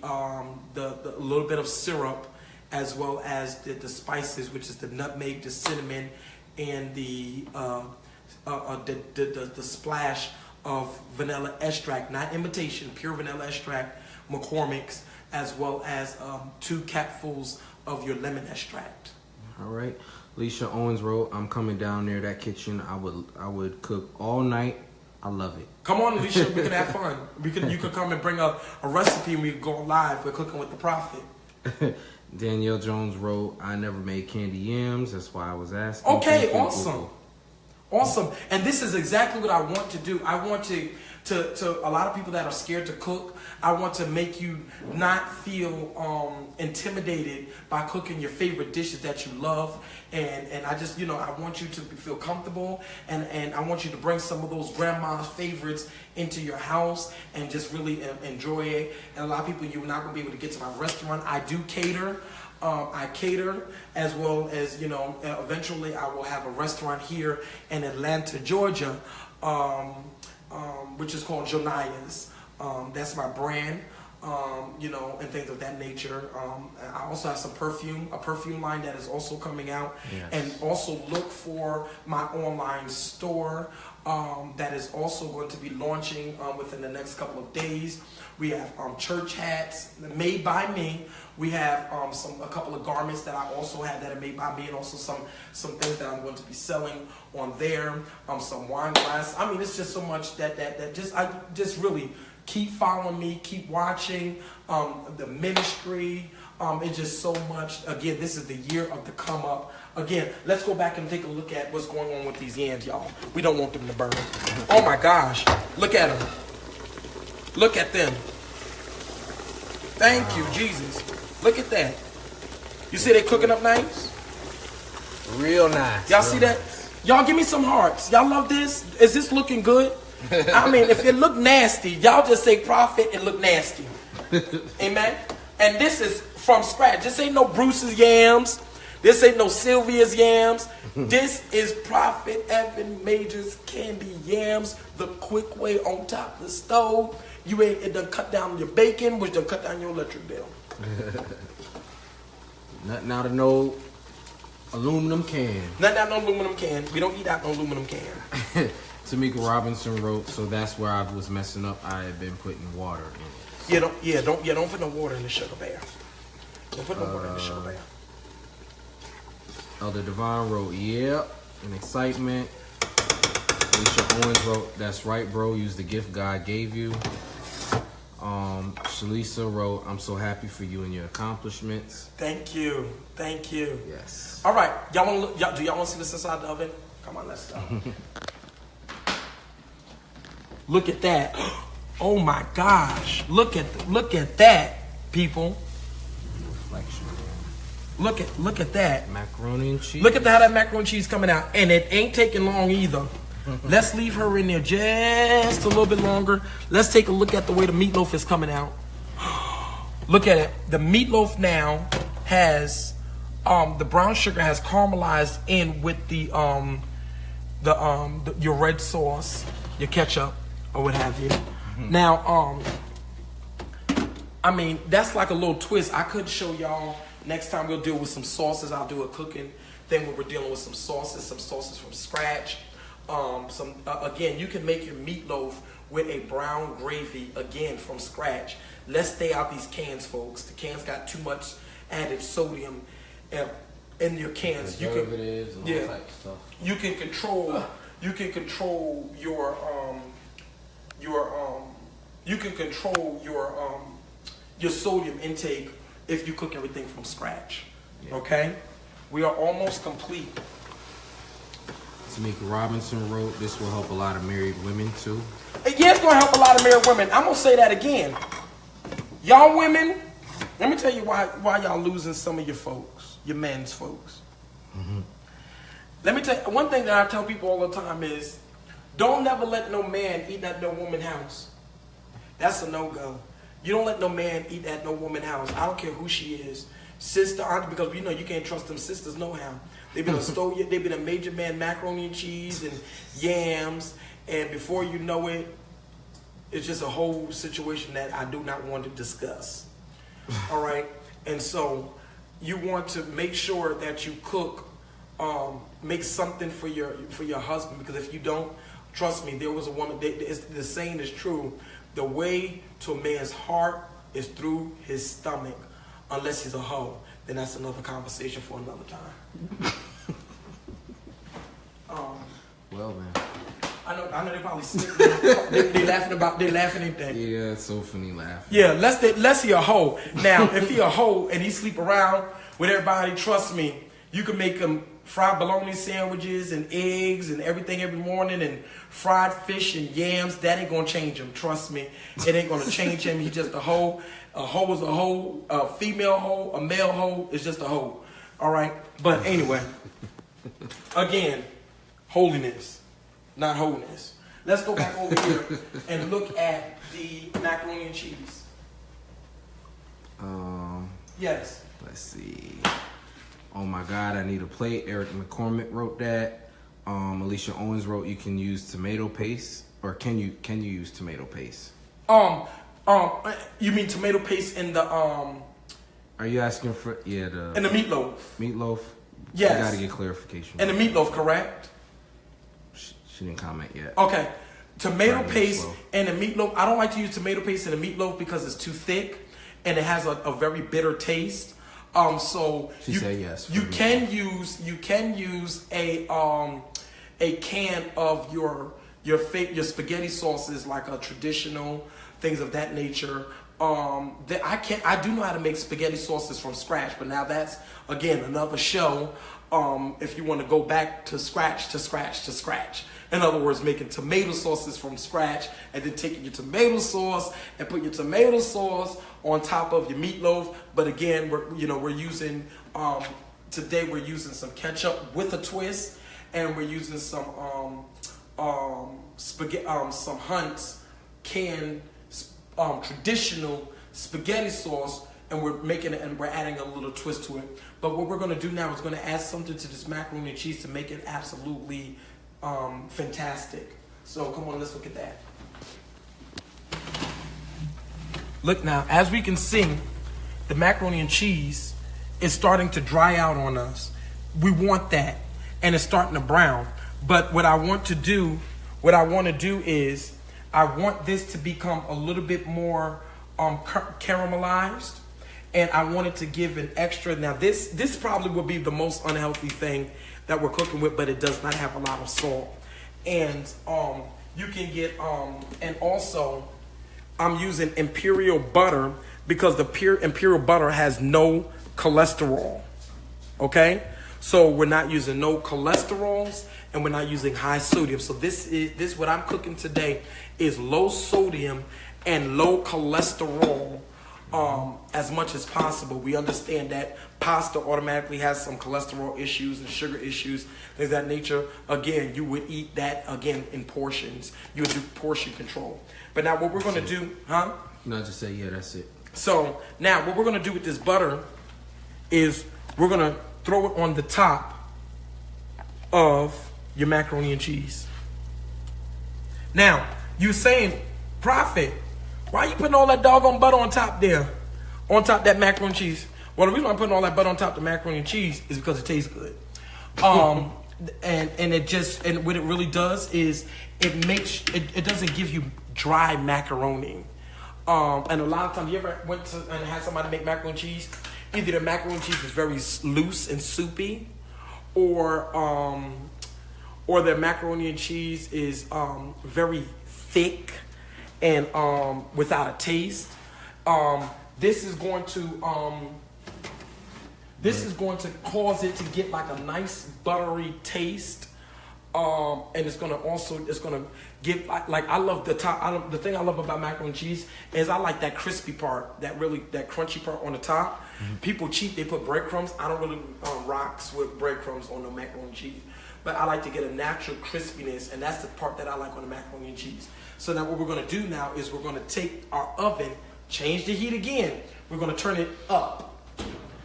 little bit of syrup, as well as the spices, which is the nutmeg, the cinnamon, and the splash of vanilla extract, not imitation, pure vanilla extract, McCormick's, as well as 2 capfuls of your lemon extract. All right. Alicia Owens wrote, I'm coming down there, that kitchen. I would cook all night. I love it. Come on, Alicia, we can have fun. You could come and bring a recipe and we can go live. We're cooking with the prophet. Danielle Jones wrote, I never made candy yams. That's why I was asking. Okay, awesome. Awesome. And this is exactly what I want to do. I want to a lot of people that are scared to cook, I want to make you not feel intimidated by cooking your favorite dishes that you love. And I just, I want you to feel comfortable, and I want you to bring some of those grandma's favorites into your house and just really enjoy it. And a lot of people, you're not going to be able to get to my restaurant. I do cater. I cater, as well as, eventually I will have a restaurant here in Atlanta, Georgia, which is called Jonia's. That's my brand, and things of that nature. I also have a perfume line that is also coming out. Yes. And also look for my online store that is also going to be launching within the next couple of days. We have church hats made by me. We have a couple of garments that I also have that are made by me, and also some things that I'm going to be selling on there. Some wine glasses. I mean, it's just so much that I just really keep following me, keep watching the ministry. It's just so much. Again, this is the year of the come up. Again, let's go back and take a look at what's going on with these yams, y'all. We don't want them to burn. Oh my gosh, look at them. Look at them. Thank you, Jesus. Look at that. You see they cooking up nice? Real nice. Y'all see that? Y'all give me some hearts. Y'all love this? Is this looking good? I mean, if it look nasty, y'all just say prophet, it look nasty. Amen? And this is from scratch. This ain't no Bruce's yams. This ain't no Sylvia's yams. This is Prophet Evan Major's candy yams, the quick way on top of the stove. It done cut down your bacon, which done cut down your electric bill. Nothing out of no aluminum can. Nothing out of no aluminum can. We don't eat out no aluminum can. Tamika Robinson wrote, so that's where I was messing up. I had been putting water in it. Don't put no water in the sugar bear. Don't put no water in the sugar bear. Elder Devon wrote, yeah, an excitement. Alicia Owens wrote, that's right, bro. Use the gift God gave you. Shalisa wrote, I'm so happy for you and your accomplishments. Thank you. Yes. All right, do y'all want to see this inside the oven? Come on, let's go. Look at that. Oh my gosh. Look at that, people. Reflection. Look at that. Macaroni and cheese. Look at how that macaroni and cheese coming out. And it ain't taking long either. Let's leave her in there just a little bit longer. Let's take a look at the way the meatloaf is coming out. Look at it. The meatloaf now has the brown sugar has caramelized in with your red sauce, your ketchup, or what have you. Now, I mean, that's like a little twist. I could show y'all. Next time we'll deal with some sauces. I'll do a cooking thing where we're dealing with some sauces from scratch. Again, you can make your meatloaf with a brown gravy, again, from scratch. Let's stay out these cans, folks. The cans got too much added sodium in your cans. Preservatives and all types of stuff. You can control your sodium intake if you cook everything from scratch. Yeah. Okay? We are almost complete. Tamika Robinson wrote, this will help a lot of married women too. Yeah, it's going to help a lot of married women. I'm going to say that again. Y'all women, let me tell you why y'all losing some of your folks, your men's folks. Mm-hmm. Let me tell you, one thing that I tell people all the time is, don't never let no man eat at no woman's house. That's a no-go. You don't let no man eat at no woman's house. I don't care who she is. Sister, auntie, because you know you can't trust them sisters no how. They've been a major man macaroni and cheese and yams, and before you know it, it's just a whole situation that I do not want to discuss. All right, and so you want to make sure that you cook, make something for your husband, because if you don't, trust me, there was a woman. The saying is true: the way to a man's heart is through his stomach, unless he's a hoe. Then that's another conversation for another time. Well, man. I know they probably they laughing at that. Yeah, it's so funny laughing. Yeah, let's he a hoe. Now, if he a hoe and he sleep around with everybody, trust me, you can make him fried bologna sandwiches and eggs and everything every morning and fried fish and yams. That ain't gonna change him. Trust me, it ain't gonna change him. He's just a hoe. A hoe is a hoe. A female hoe, a male hoe is just a hoe. All right. But anyway, again, holiness, not wholeness. Let's go back over here and look at the macaroni and cheese. Yes. Let's see. Oh my God, I need a plate. Eric McCormick wrote that. Alicia Owens wrote you can use tomato paste, or can you use tomato paste? You mean tomato paste in the Are you asking for in the meatloaf? Meatloaf. Yes. I gotta get clarification. And the meatloaf, correct? She didn't comment yet. Okay. Tomato paste and the meatloaf. I don't like to use tomato paste in the meatloaf because it's too thick and it has a very bitter taste. So she said yes. You can use a can of your spaghetti sauces, like a traditional things of that nature. I do know how to make spaghetti sauces from scratch, but now that's again another show. If you want to go back to scratch. In other words, making tomato sauces from scratch and then taking your tomato sauce and put your tomato sauce on top of your meatloaf. But again, we're using today we're using some ketchup with a twist, and we're using some spaghetti, some Hunt's canned traditional spaghetti sauce, and we're making it and we're adding a little twist to it. But what we're going to do now is going to add something to this macaroni and cheese to make it absolutely fantastic. So come on, let's look at that. Look now, as we can see, the macaroni and cheese is starting to dry out on us. We want that, and it's starting to brown. But what I want to do is I want this to become a little bit more caramelized, and I want it to give an extra. Now this probably will be the most unhealthy thing that we're cooking with, but it does not have a lot of salt. And you can get and also I'm using Imperial butter because the pure Imperial butter has no cholesterol. Okay, so we're not using no cholesterols and we're not using high sodium. So this what I'm cooking today is low sodium and low cholesterol as much as possible. We understand that pasta automatically has some cholesterol issues and sugar issues, things of that nature. Again, you would eat that again in portions. You would do portion control. But now what we're going to do, No, just say, yeah, that's it. So now what we're going to do with this butter is we're going to throw it on the top of your macaroni and cheese. Now, you saying, Prophet, why are you putting all that doggone butter on top there? On top of that macaroni and cheese? Well, the reason I'm putting all that butter on top of the macaroni and cheese is because it tastes good. And what it really does is it doesn't give you dry macaroni. And a lot of times, you ever went to and had somebody make macaroni and cheese? Either the macaroni and cheese is very loose and soupy, or their macaroni and cheese is very thick and without a taste. This is going to cause it to get like a nice buttery taste, and it's gonna give like I love the top. The thing I love about macaroni and cheese is I like that crispy part, that crunchy part on the top. Mm-hmm. People cheat, they put breadcrumbs. I don't really rocks with breadcrumbs on the macaroni and cheese, but I like to get a natural crispiness, and that's the part that I like on the macaroni and cheese. So now what we're gonna do now is we're gonna take our oven, change the heat again. We're gonna turn it up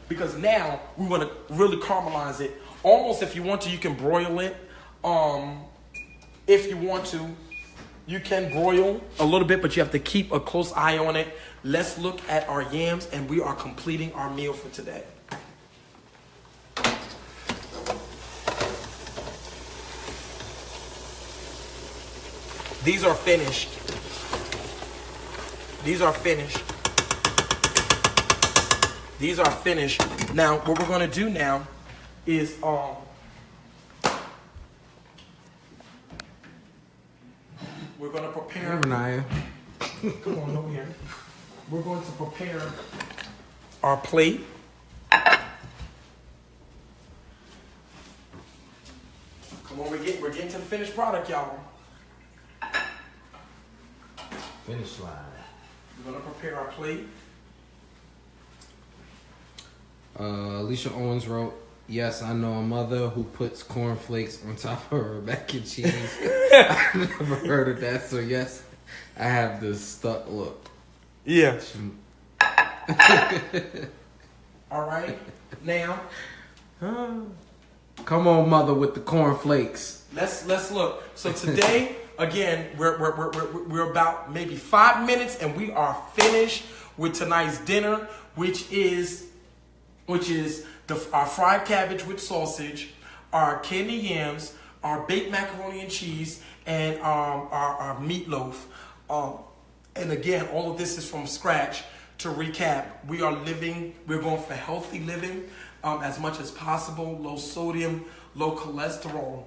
because now we want to really caramelize it. Almost, if you want to, you can broil it. If you want to, You can broil a little bit, but you have to keep a close eye on it. Let's look at our yams, and we are completing our meal for today. These are finished. These are finished. These are finished. Now, what we're going to do now is we're going to prepare. Renaya. Come on over here. We're going to prepare our plate. Come on, we're getting to the finished product, y'all. Finish line. We're going to prepare our plate. Alicia Owens wrote, yes, I know a mother who puts cornflakes on top of her mac and cheese. I've never heard of that, so yes, I have this stuck look. Yeah. All right. Now, come on, mother, with the cornflakes. let's look. So today, again, we're about maybe 5 minutes, and we are finished with tonight's dinner, which is our fried cabbage with sausage, our candy yams, our baked macaroni and cheese, and our meatloaf. And again, all of this is from scratch. To recap, we're going for healthy living as much as possible, low sodium, low cholesterol.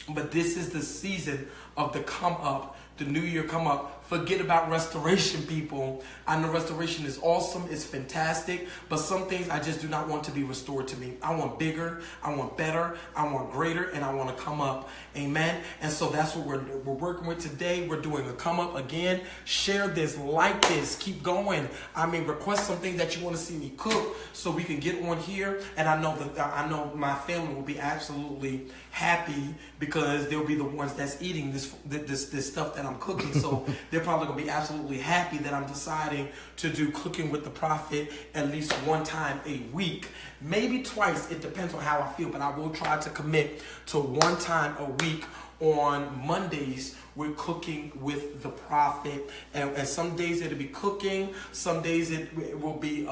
But this is the season of the come up, the new year come up. Forget about restoration, people. I know restoration is awesome, it's fantastic, but some things I just do not want to be restored to me. I want bigger, I want better, I want greater, and I want to come up. Amen. And so that's what we're working with today. We're doing a come up again. Share this, like this, keep going. I mean, request some things that you want to see me cook so we can get on here. And I know my family will be absolutely happy because they'll be the ones that's eating this stuff that I'm cooking. So they're probably going to be absolutely happy that I'm deciding to do Cooking with the Prophet at least one time a week. Maybe twice. It depends on how I feel, but I will try to commit to one time a week on Mondays. We're Cooking with the Prophet, and some days it'll be cooking, some days it will be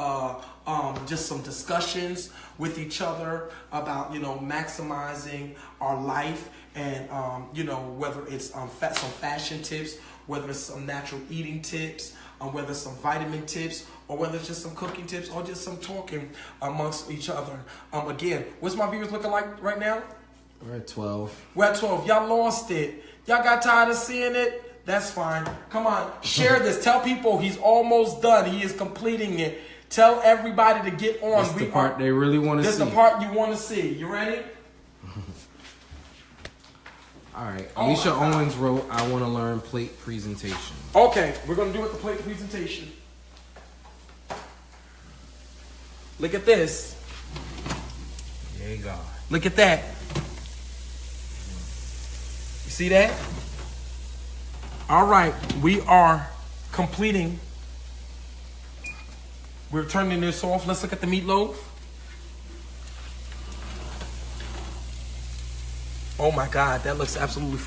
just some discussions with each other about maximizing our life, and whether it's some fashion tips, whether it's some natural eating tips, whether it's some vitamin tips, or whether it's just some cooking tips, or just some talking amongst each other. Again, what's my viewers looking like right now? We're at 12. We're at 12. Y'all lost it. Y'all got tired of seeing it? That's fine. Come on, share this. Tell people he's almost done. He is completing it. Tell everybody to get on. This is the part they really want to see. This is the part you want to see. You ready? All right. Alicia Owens wrote, I want to learn plate presentation. Okay, we're going to do it the plate presentation. Look at this. Yay, God. Look at that. You see that? All right, we are completing. We're turning this off. Let's look at the meatloaf. Oh my God, that looks absolutely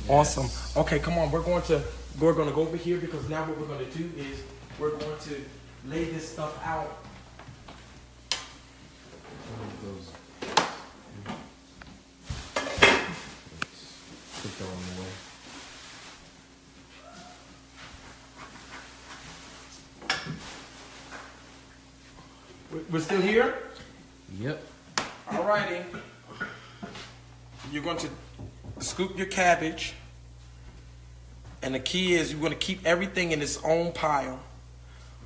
awesome. Okay, come on. We're going to go over here because now what we're going to do is we're going to lay this stuff out. Put that on the way. We're still here? Yep. All righty. You're going to scoop your cabbage. And the key is you're going to keep everything in its own pile.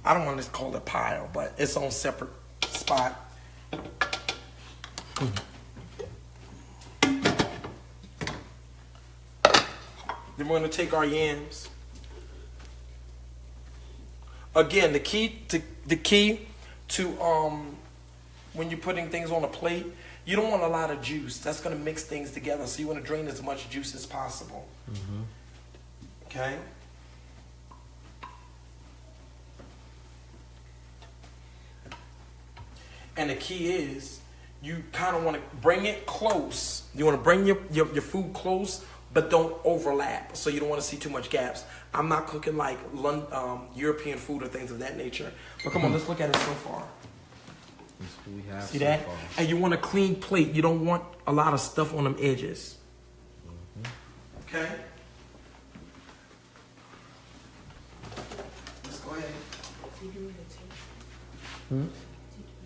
I don't want to call it pile, but its own separate spot. Then we're going to take our yams. Again, the key to when you're putting things on a plate, you don't want a lot of juice. That's going to mix things together. So you want to drain as much juice as possible. Mm-hmm. Okay? And the key is you kind of want to bring it close. You want to bring your food close but don't overlap. So you don't want to see too much gaps. I'm not cooking like European food or things of that nature. But come on, let's look at it so far. That's what we have See so that? far. And you want a clean plate. You don't want a lot of stuff on them edges. Okay? Let's go ahead.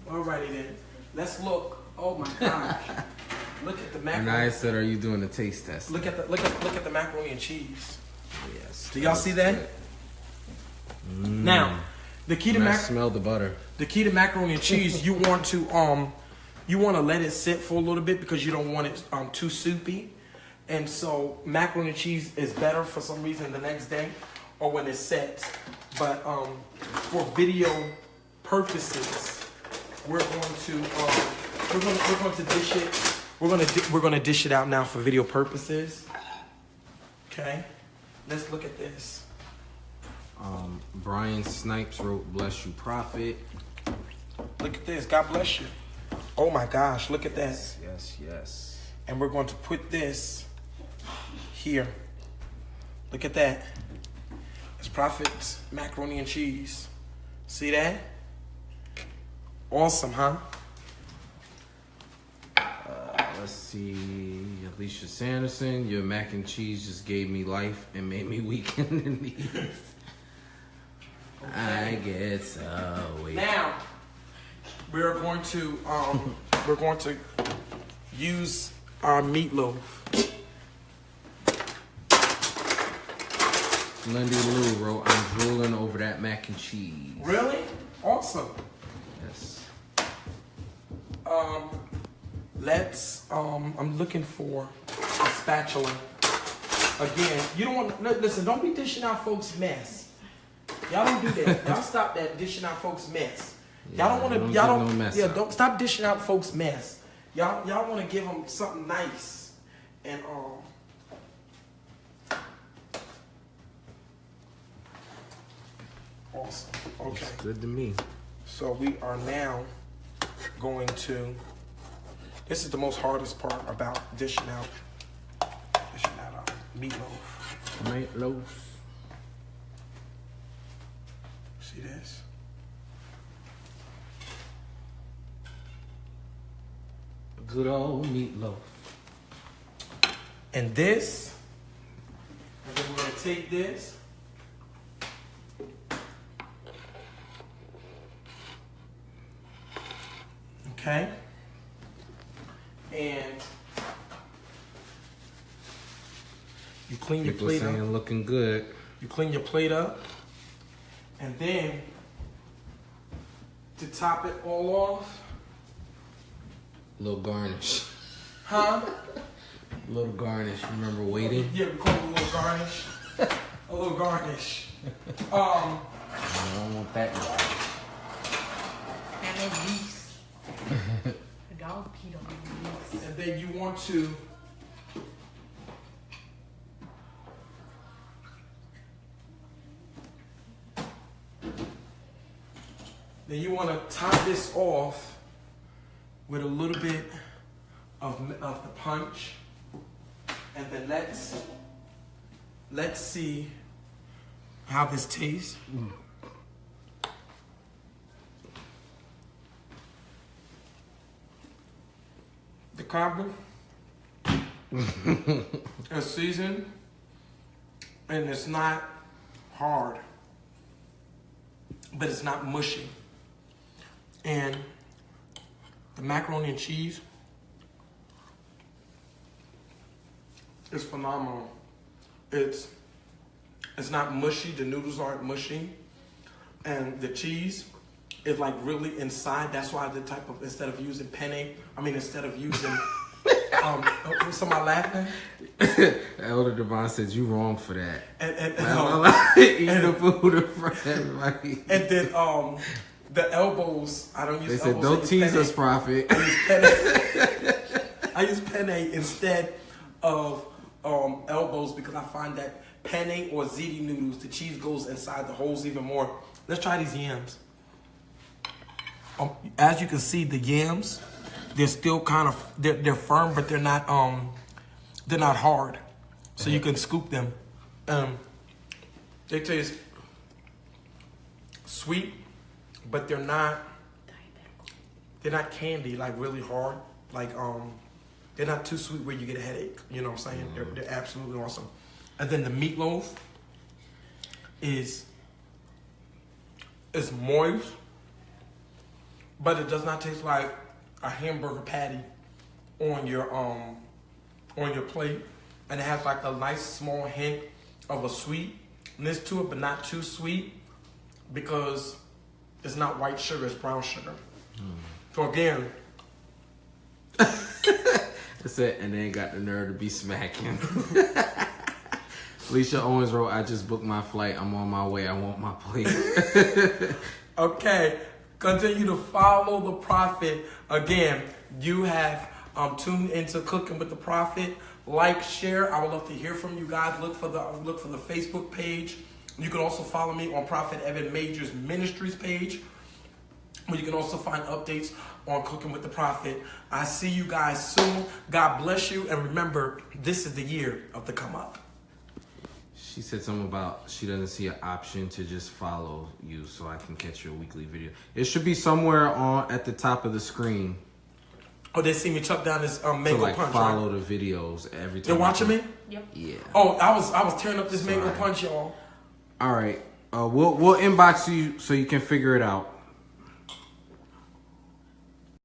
Alrighty then. Let's look. Oh my gosh. Look at the And macaroni. I said, are you doing a taste test? Look at the macaroni and cheese. Yes. Do y'all see that? Now, the key to Smell the butter. the key to macaroni and cheese, you want to let it sit for a little bit because you don't want it too soupy. And so macaroni and cheese is better for some reason the next day or when it's set. But for video purposes, we're going to dish it. We're going to dish it out now for video purposes. Okay, let's look at this. Brian Snipes wrote, "Bless you, Prophet." Look at this. God bless you. Oh my gosh, look at that. Yes. And we're going to put this here. Look at that. It's Prophet's macaroni and cheese. See that? Awesome, huh? Let's see. Alicia Sanderson, your mac and cheese just gave me life and made me weaken in the knees. I get so weak. Now we're going to use our meatloaf. Lindy Lou wrote, "I'm drooling over that mac and cheese." Really? Awesome. Yes. I'm looking for a spatula. Again, you don't want to, listen, don't be dishing out folks' mess. Y'all don't do that. Y'all stop that dishing out folks' mess. Y'all don't want to, don't stop dishing out folks' mess. Y'all want to give them something nice. And, awesome. Okay. It's good to me. So we are now going to, this is the most hardest part about dishing out meatloaf. Meatloaf. See this? Good old meatloaf. And this, and then we're gonna take this. Okay. And you clean your People plate saying up. looking good. You clean your plate up. And then to top it all off, Little garnish. huh? Little garnish. Remember waiting? Yeah, we call it a little garnish. A little garnish. I don't want that garnish. And then leaves. The dog peed on the leaves. And then you want to top this off with a little bit of the punch. And then let's see how this tastes. The carbon is seasoned and it's not hard, but it's not mushy. And the macaroni and cheese is phenomenal. It's not mushy. The noodles aren't mushy, and the cheese is like really inside. That's why instead of using somebody laughing? Elder Devon said you wrong for that. And the food in front of everybody. And then the elbows, I don't use They said elbows. don't tease us, Prophet. I use penne instead of elbows because I find that penne or ziti noodles, the cheese goes inside the holes even more. Let's try these yams. As you can see, the yams, they're still kind of they're firm, but they're not hard. so you can scoop them. They taste sweet, but they're not candy, like really hard. Like they're not too sweet where you get a headache. You know what I'm saying? They're absolutely awesome. And then the meatloaf is moist, but it does not taste like a hamburger patty on your plate. And it has like a nice small hint of a sweetness to it, but not too sweet because it's not white sugar, it's brown sugar. So again, that's it. And then got the nerve to be smacking. Alicia Owens wrote, I just booked my flight. I'm on my way. I want my plate. Okay, continue to follow the Prophet. Again, you have tuned into Cooking with the Prophet. Like, share. I would love to hear from you guys. Look for the Facebook page. You can also follow me on Prophet Evan Majors Ministries page, where you can also find updates on Cooking with the Prophet. I see you guys soon. God bless you, and remember, this is the year of the come up. She said something about she doesn't see an option to just follow you so I can catch your weekly video. It should be somewhere at the top of the screen. Oh, they see me chuck down this mango to like punch. Follow right? the videos every time. They're watching me? Yep. Yeah. Oh, I was tearing up this mango Sorry. punch, y'all. All right. We'll inbox you so you can figure it out.